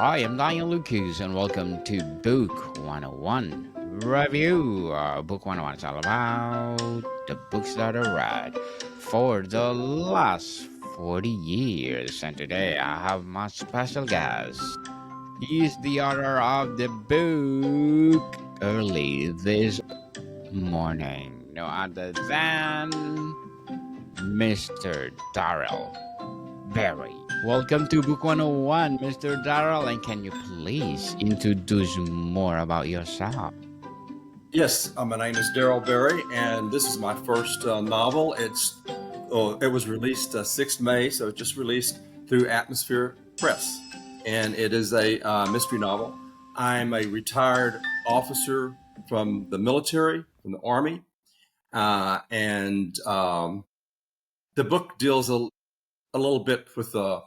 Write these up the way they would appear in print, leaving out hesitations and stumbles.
I am Daniel Lucas, and welcome to Book 101 Review. Book 101 is all about the books that I read for the last 40 years. And today I have my special guest. He is the author of the book early this morning. No other than Mr. Darrell Berry. Welcome to Book 101, Mr. Darrell, and can you please introduce more about yourself? Yes, my name is Darrell Berry, and this is my first novel. It was released 6th May, so it just released through Atmosphere Press, and it is a mystery novel. I'm a retired officer from the military, from the Army, and the book deals a little bit with the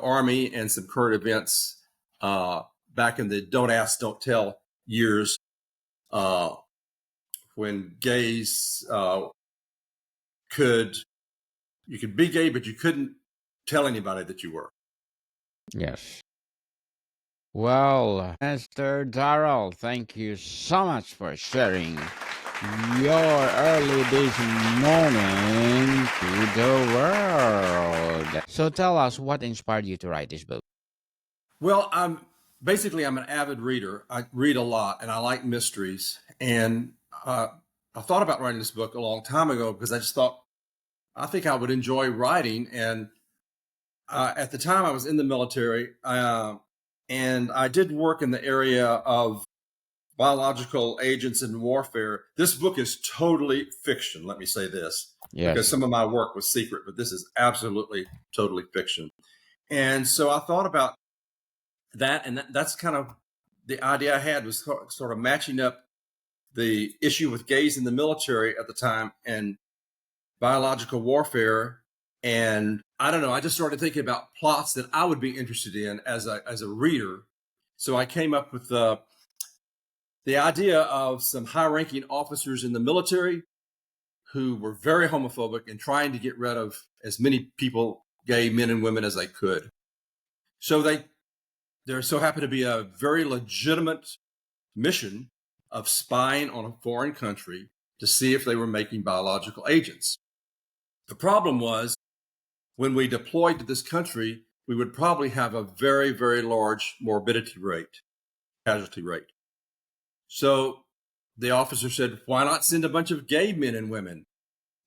Army and some current events back in the Don't Ask, Don't Tell years. When gays you could be gay, but you couldn't tell anybody that you were. Yes. Well, Mr. Darrell, thank you so much for sharing your early this morning to the world. So tell us what inspired you to write this book. Well, I'm an avid reader. I read a lot, and I like mysteries. And I thought about writing this book a long time ago because I think I would enjoy writing. And at the time, I was in the military, and I did work in the area of biological agents and warfare. This book is totally fiction. Let me say this, Yes. because some of my work was secret, but this is absolutely totally fiction. And so I thought about that, and that's kind of the idea I had, was sort of matching up the issue with gays in the military at the time and biological warfare. And I don't know, I just started thinking about plots that I would be interested in as a reader. So I came up with the idea of some high-ranking officers in the military who were very homophobic and trying to get rid of as many people, gay men and women, as they could. So there so happened to be a very legitimate mission of spying on a foreign country to see if they were making biological agents. The problem was, when we deployed to this country, we would probably have a very, very large morbidity rate, casualty rate. So the officer said, why not send a bunch of gay men and women?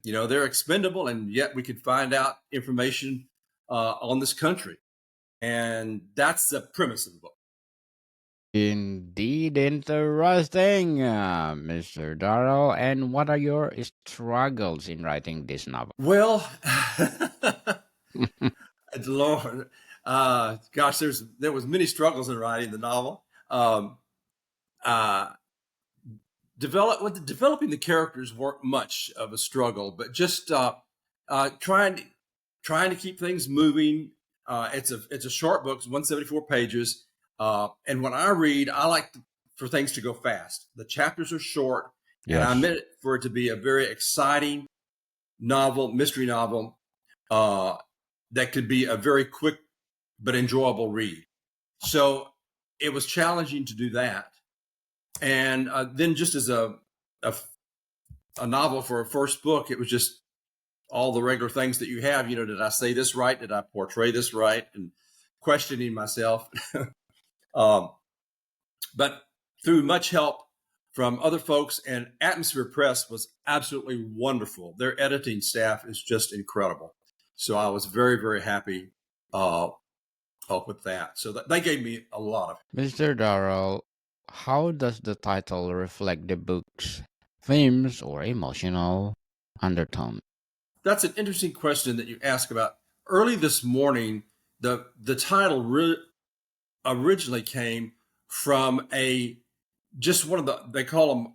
You know, they're expendable, and yet we could find out information on this country. And that's the premise of the book. Indeed interesting, Mr. Darrell. And what are your struggles in writing this novel? Well, Lord, gosh, there was many struggles in writing the novel. Developing the characters weren't much of a struggle, but just trying to keep things moving. It's a short book, it's 174 pages. And when I read, I like for things to go fast. The chapters are short, Yes. and I meant it for it to be a very exciting novel, mystery novel, that could be a very quick but enjoyable read. So it was challenging to do that. And then just as a novel for a first book, it was just all the regular things that you have. You know, did I say this right? Did I portray this right? And questioning myself. But through much help from other folks, and Atmosphere Press was absolutely wonderful. Their editing staff is just incredible. So I was very, very happy with that. So they gave me a lot of it. Mr. Darrell, how does the title reflect the book's themes or emotional undertone? That's an interesting question that you ask about. Early this morning, the title originally came from just one of they call them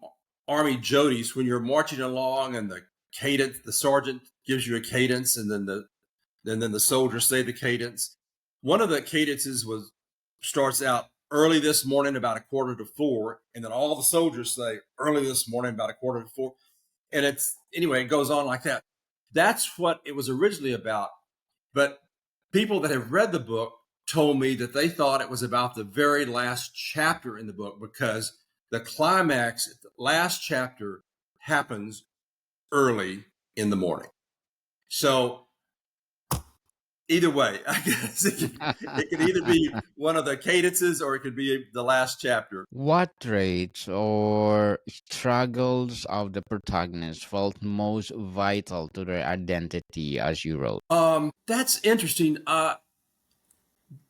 Army jodies, when you're marching along and the cadence, the sergeant gives you a cadence, and then the soldiers say the cadence. One of the cadences starts out early this morning about 3:45, and then all the soldiers say early this morning about 3:45, and it goes on like that. That's what it was originally about. But people that have read the book told me that they thought it was about the very last chapter in the book, because the climax, the last chapter, happens early in the morning. So either way, I guess it could either be one of the cadences or it could be the last chapter. What traits or struggles of the protagonist felt most vital to their identity as you wrote? That's interesting.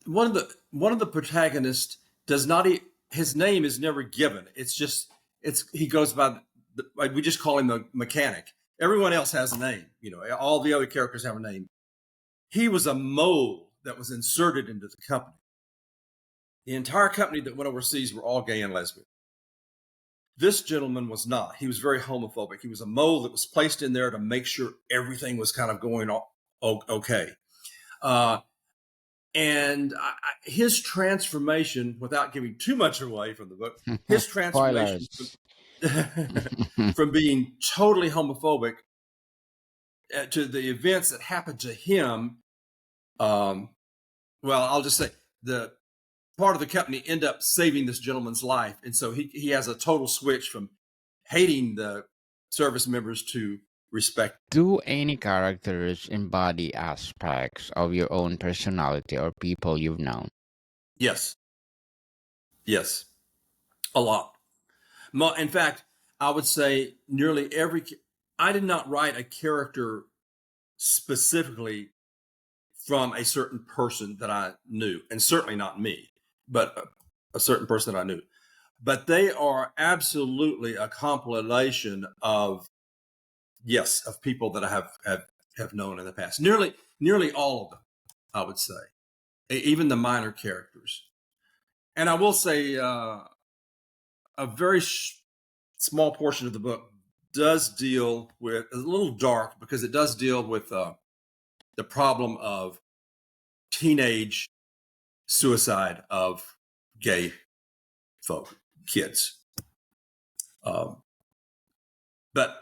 One of the protagonists does not. His name is never given. It's just he goes by. We just call him the mechanic. Everyone else has a name. You know, all the other characters have a name. He was a mole that was inserted into the company. The entire company that went overseas were all gay and lesbian. This gentleman was not. He was very homophobic. He was a mole that was placed in there to make sure everything was kind of going okay. And his transformation, without giving too much away from the book, his transformation Spoilers. from being totally homophobic to the events that happened to him. Well, I'll just say the part of the company end up saving this gentleman's life, and so he has a total switch from hating the service members to respect. Do any characters embody aspects of your own personality or people you've known? Yes, yes, a lot. In fact, I would say nearly every. I did not write a character specifically from a certain person that I knew, and certainly not me, but a certain person that I knew. But they are absolutely a compilation of people that I have known in the past. Nearly all of them, I would say, even the minor characters. And I will say, a very small portion of the book does deal with a little dark, because it does deal with the problem of teenage suicide of gay folk, kids. But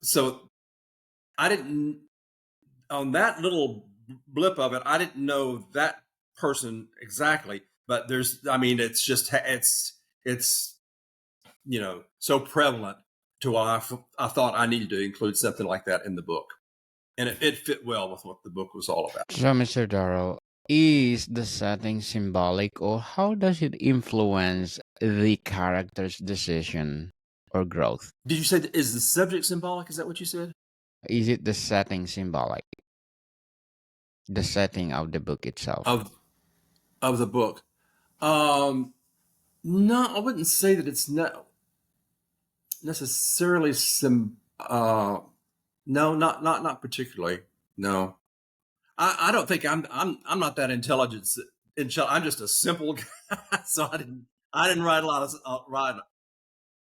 so I didn't, on that little blip of it, I didn't know that person exactly. But it's just, it's, so prevalent to why I thought I needed to include something like that in the book. And it fit well with what the book was all about. So, Mr. Darrell, is the setting symbolic, or how does it influence the character's decision or growth? Did you say, is the subject symbolic? Is that what you said? Is it the setting symbolic? The setting of the book itself? Of the book? No, I wouldn't say that it's not necessarily no, not particularly. No, I don't think I'm not that intelligent. I'm just a simple guy, so I didn't write a lot of write.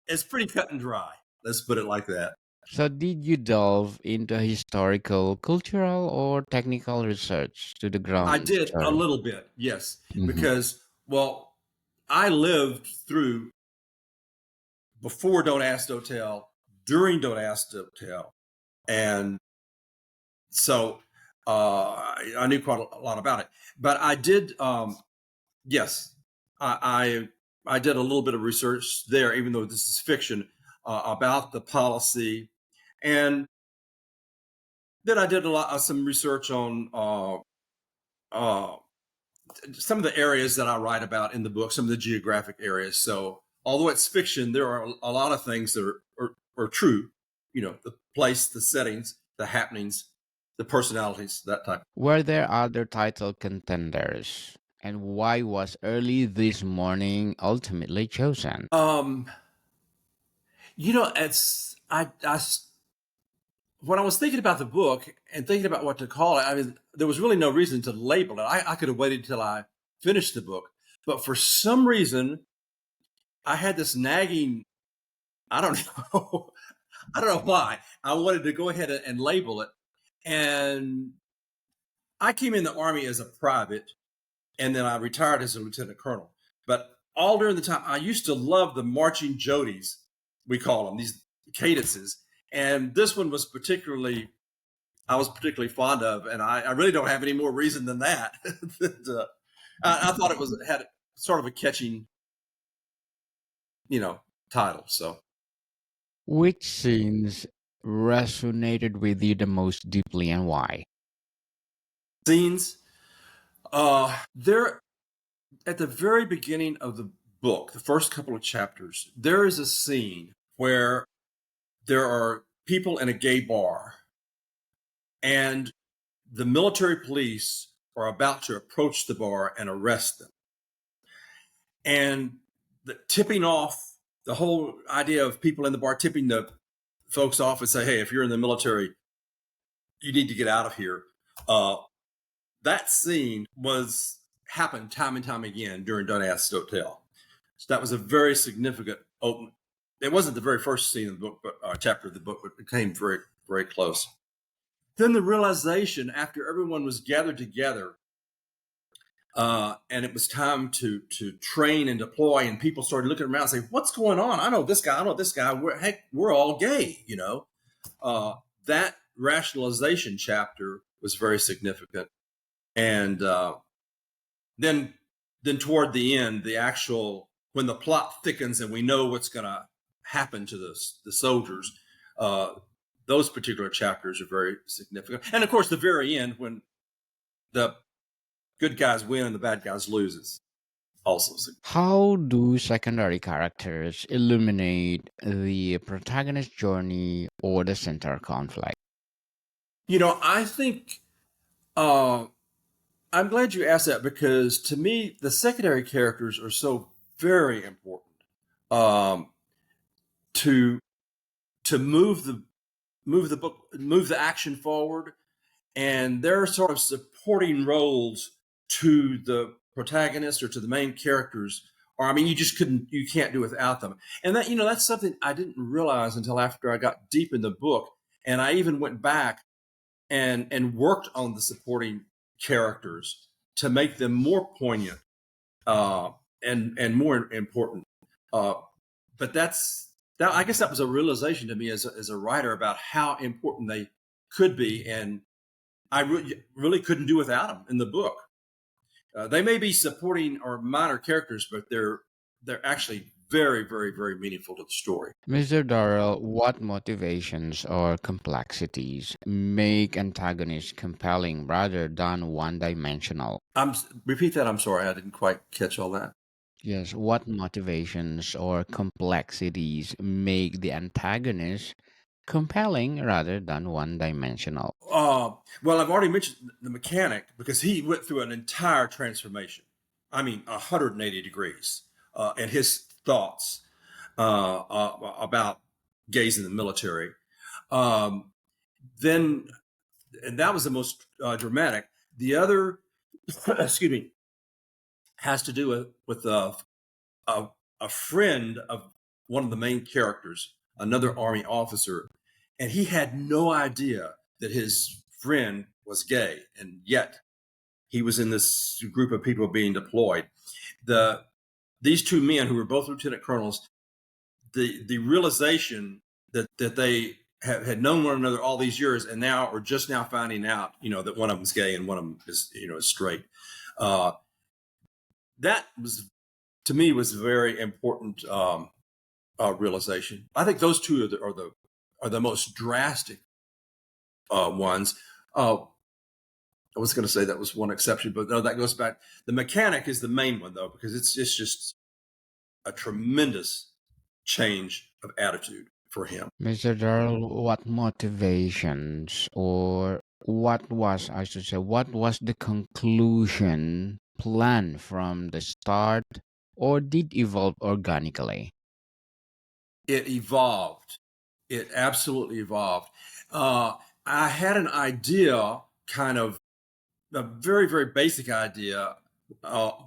It's pretty cut and dry. Let's put it like that. So, did you delve into historical, cultural, or technical research to the I ground did a story? little bit, yes, Mhm. because I lived through before Don't Ask, Don't Tell, during Don't Ask, Don't Tell, and so I knew quite a lot about it. But I did, yes, I did a little bit of research there, even though this is fiction, about the policy, and then I did some research on some of the areas that I write about in the book, some of the geographic areas. So although it's fiction, there are a lot of things that are true. The place, the settings, the happenings, the personalities, that type. Were there other title contenders? And why was Early This Morning ultimately chosen? It's when I was thinking about the book and thinking about what to call it, I mean, there was really no reason to label it. I could have waited till I finished the book, but for some reason, I had this nagging. I don't know. I don't know why. I wanted to go ahead and label it. And I came in the Army as a private, and then I retired as a lieutenant colonel. But all during the time, I used to love the marching jodies, we call them, these cadences. And this one was I was particularly fond of. And I really don't have any more reason than that. I thought it was had sort of a catching, you know, title. So Which scenes resonated with you the most deeply and why? scenes, there at the very beginning of the book, the first couple of chapters, there is a scene where there are people in a gay bar, and the military police are about to approach the bar and arrest them. And tipping off the whole idea of people in the bar tipping the folks off and say, hey, if you're in the military, you need to get out of here. That scene was happened time and time again during Don't Ask, Don't Tell. So that was a very significant open. It wasn't the very first scene of the book, but chapter of the book, but it came very, very close. Then the realization after everyone was gathered together, and it was time to train and deploy, and people started looking around and saying, "What's going on? I know this guy. I know this guy. We're all gay." That rationalization chapter was very significant, and then toward the end, the actual when the plot thickens and we know what's going to happen to the soldiers, those particular chapters are very significant. And of course, the very end when the good guys win and the bad guys loses also significant. How do secondary characters illuminate the protagonist's journey or the center conflict? I think I'm glad you asked that because to me, the secondary characters are so very important um, to move the action forward, and they're sort of supporting roles to the protagonist or to the main characters. Or I mean, you can't do without them. And that's something I didn't realize until after I got deep in the book, and I even went back and worked on the supporting characters to make them more poignant uh, and more important. Uh, but I guess that was a realization to me as a writer about how important they could be, and I really couldn't do without them in the book. They may be supporting or minor characters, but they're actually very, very, very meaningful to the story. Mr. Darrell, what motivations or complexities make antagonists compelling rather than one dimensional? Repeat that. I'm sorry, I didn't quite catch all that. Yes, what motivations or complexities make the antagonist compelling rather than one dimensional? Well, I've already mentioned the mechanic because he went through an entire transformation. I mean, 180 degrees in his thoughts about gays in the military. Um, then, and that was the most dramatic. The other, excuse me, has to do with a friend of one of the main characters, another Army officer, and he had no idea that his friend was gay, and yet he was in this group of people being deployed. These two men who were both lieutenant colonels, the realization that they had known one another all these years and now are just now finding out, that one of them is gay and one of them is straight. Uh, that was to me was a very important realization. I think those two are the most drastic ones. I was going to say that was one exception, but no, that goes back. The mechanic is the main one though, because it's just a tremendous change of attitude for him. Mr. Darrell, what motivations or I should say, what was the conclusion plan from the start or did evolve organically? It evolved. It absolutely evolved. I had an idea, kind of a very, very basic idea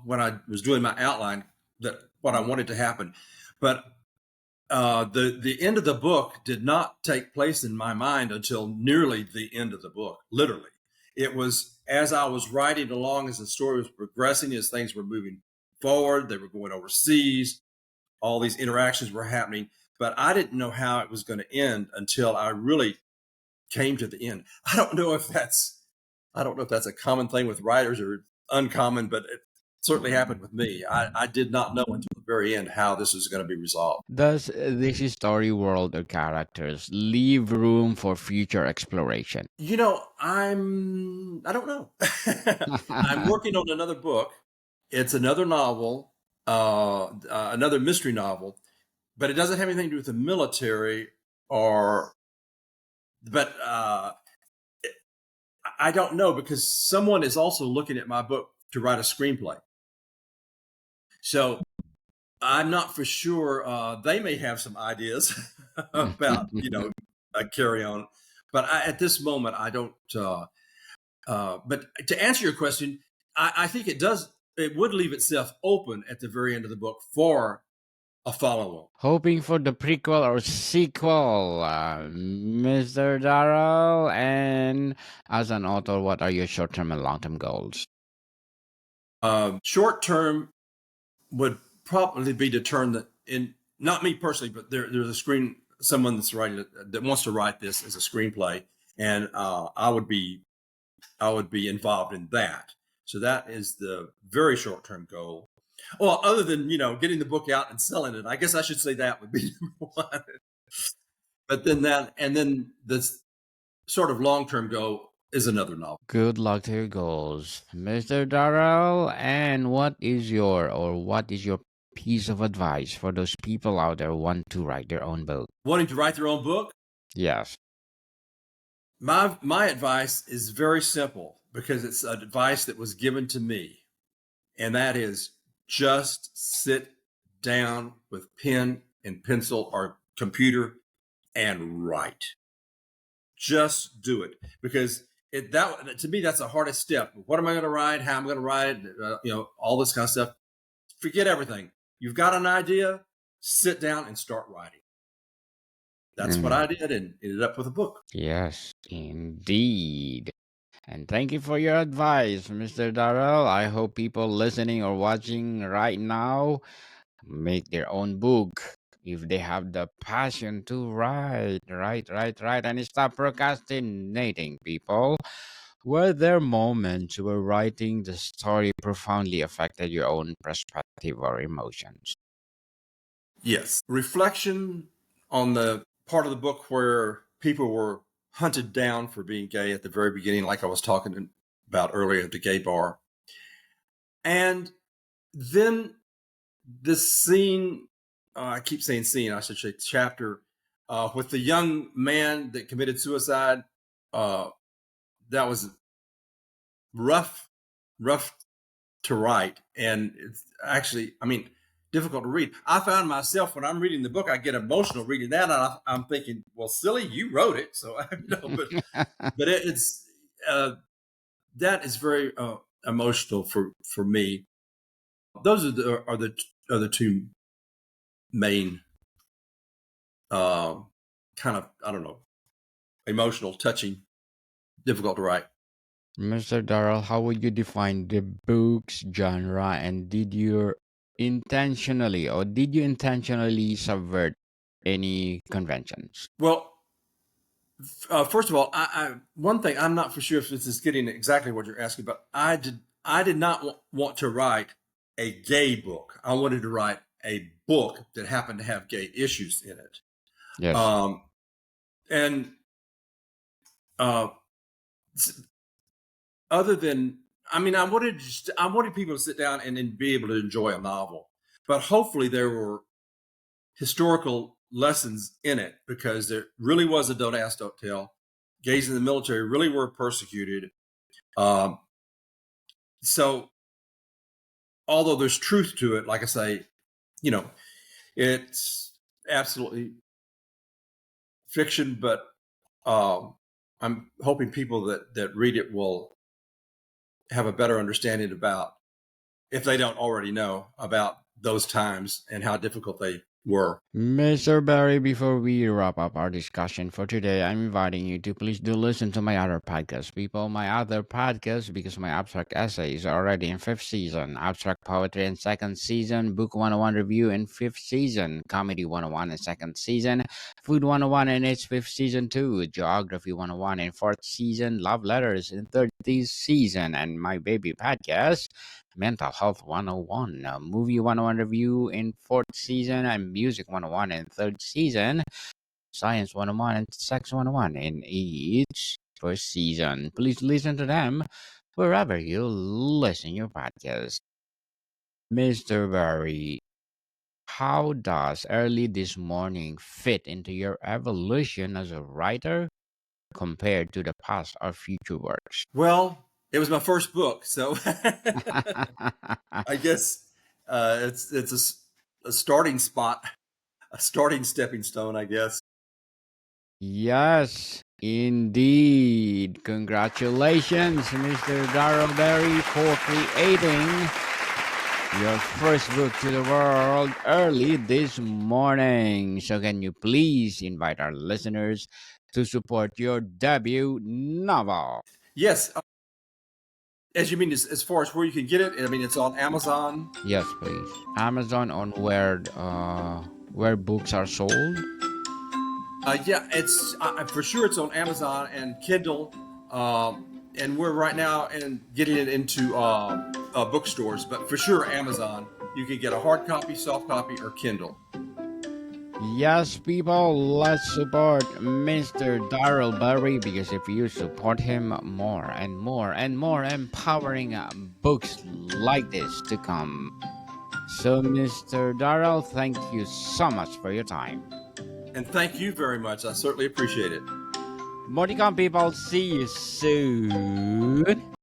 when I was doing my outline that what I wanted to happen. But the end of the book did not take place in my mind until nearly the end of the book. Literally, it was as I was writing along, as the story was progressing, as things were moving forward. They were going overseas. All these interactions were happening, but I didn't know how it was going to end until I really came to the end. I don't know if that's a common thing with writers or uncommon, but certainly happened with me. I did not know until the very end how this was going to be resolved. Does this story world or characters leave room for future exploration? I don't know. I'm working on another book. It's another novel, another mystery novel, but it doesn't have anything to do with the military or, but I don't know because someone is also looking at my book to write a screenplay. So I'm not for sure. They may have some ideas about, a carry on, but at this moment, I don't. But to answer your question, I think it does. It would leave itself open at the very end of the book for a follow-up. Hoping for the prequel or sequel, Mr. Darrell. And as an author, what are your short-term and long-term goals? Short term would probably be to turn not me personally, but there's someone that's writing that wants to write this as a screenplay, and I would be involved in that. So that is the very short term goal. Well, other than getting the book out and selling it, I guess I should say that would be number one. But then the sort of long term goal is another novel. Good luck to your goals, Mr. Darrell. And what is your piece of advice for those people out there who want to write their own book? Wanting to write their own book, Yes. my advice is very simple because it's advice that was given to me, and that is just sit down with pen and pencil or computer and write. Just do it, because that to me, that's the hardest step. What am I going to write? How am I going to write it? All this kind of stuff. Forget everything. You've got an idea, sit down and start writing. That's what I did, and ended up with a book. Yes, indeed. And thank you for your advice, Mr. Darrell. I hope people listening or watching right now make their own book if they have the passion to write, and stop procrastinating, people. Were there moments where writing the story profoundly affected your own perspective or emotions? Yes. Reflection on the part of the book where people were hunted down for being gay at the very beginning, like I was talking about earlier at the gay bar. And then this scene, I keep saying scene, I should say chapter, with the young man that committed suicide. That was rough to write. And it's actually, difficult to read. I found myself, when I'm reading the book, I get emotional reading that, and I'm thinking, well, silly, you wrote it, so I know. But it's that is very emotional for me. Those are the two main kind of, I don't know, emotional, touching, difficult to write. Mr. Darrell, how would you define the book's genre, and did you intentionally subvert any conventions? Well, first of all, one thing, I'm not for sure if this is getting exactly what you're asking, but I did not want to write a gay book. I wanted to write a book that happened to have gay issues in it. Yes. And other than, I wanted people to sit down and then be able to enjoy a novel, but hopefully there were historical lessons in it, because there really was a don't ask, don't tell. Gays in the military really were persecuted. So although there's truth to it, like I say, it's absolutely fiction, but I'm hoping people that read it will have a better understanding about, if they don't already know, about those times and how difficult they were. Mr. Berry, before we wrap up our discussion for today, I'm inviting you to please do listen to my other podcast, people. My other podcast, because my abstract essay is already in 5th season, abstract poetry in 2nd season, book 101 review in 5th season, comedy 101 in 2nd season, Food 101 in its fifth season, too. Geography 101 in fourth season. Love Letters in third season. And My Baby podcast, Mental Health 101. Movie 101 review in fourth season. And Music 101 in third season. Science 101 and Sex 101 in each first season. Please listen to them wherever you listen your podcast. Mr. Barry, how does early this morning fit into your evolution as a writer compared to the past or future works? Well, it was my first book, so I guess it's a starting spot, a starting stepping stone, I guess. Yes, indeed. Congratulations, Mr. Darrell Berry, for creating your first book to the world early this morning. So, can you please invite our listeners to support your debut novel? Yes, as you mean, as far as where you can get it, I mean, it's on Amazon. Yes, please. Amazon on where books are sold. Yeah, it's for sure it's on Amazon and Kindle, and we're right now and getting it into bookstores, but for sure Amazon. You can get a hard copy, soft copy, or Kindle. Yes, people, let's support Mr. Darrell Berry because if you support him, more and more and more empowering books like this to come. So, Mr. Darrell, thank you so much for your time. And thank you very much. I certainly appreciate it. More to come, people. See you soon.